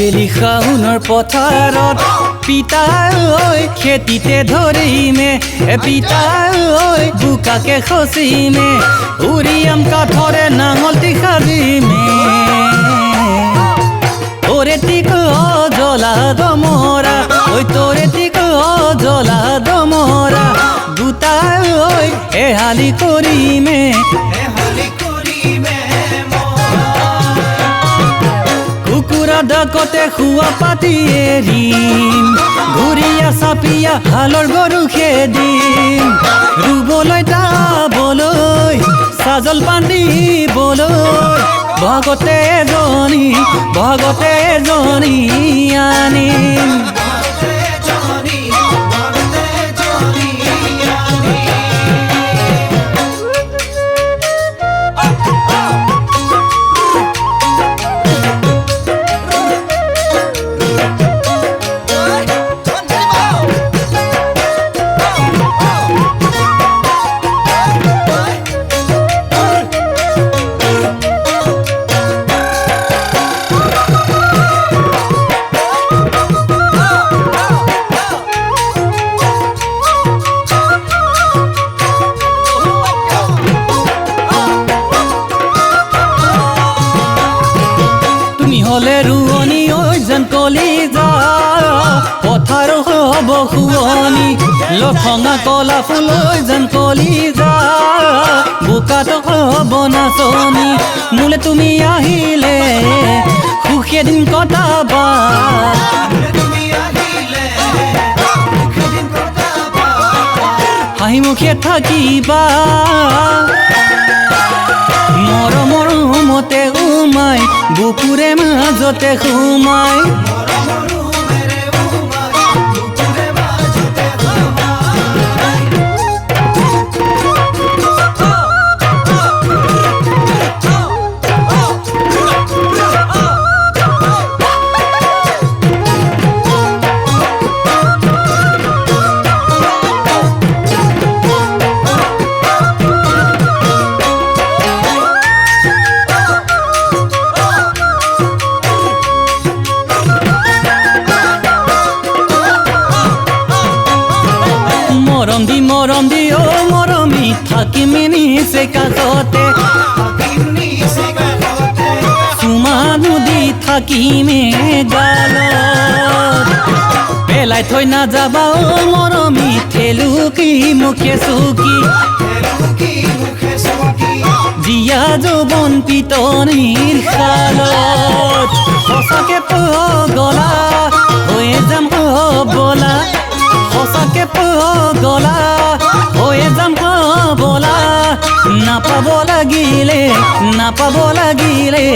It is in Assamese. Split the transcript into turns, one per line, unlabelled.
বেলি শাওনৰ পথাৰত পিতা ঐ খেতিতে ধৰিমে পিতা ঐ বুকাকে খচিমে উৰিয়াম কাঠৰে নাঙলটি সাজিমে তোৰে টিক জ্বলা দমৰা ঐ তোৰে টিক জ্বলা দমৰা দুটা ঐ এহালি কৰিমে কুকুৰা ডাকতে খুৱা পাতি এৰিম ঘূৰিয়া চাপিয়া হালৰ গৰু খেদিম ৰুবলৈ দাবলৈ চাজল বান্ধিবলৈ ভগতে এজনী আনিম হলে ৰুৱনি ঐ যেন কলিজা পথাৰ হ'ব শুৱনি লঠঙা কলা ফুল ঐ যেন কলিজা বোকাত হ'ব নাচনি মোলে তুমি আহিলে সুখে দিন কটাবা হাঁহি মুখে থাকিবা মৰমৰ মতে উমাই বুকুৰে মাজতে সোমাই মৰম দি ও মৰমি থাকিমি নিচে কাষতে চুমা নদী থাকিমে গালত পেলাই থৈ নাযাবা ও মৰমি ঠেলুকি মুখে চুকি জীয়া যৌৱন পিটনিৰ শালত সঁচাকে পগলা হৈয়ে যাম বলা সঁচাকে পগলা হৈয়ে যাম বলা নাপাব লাগিলে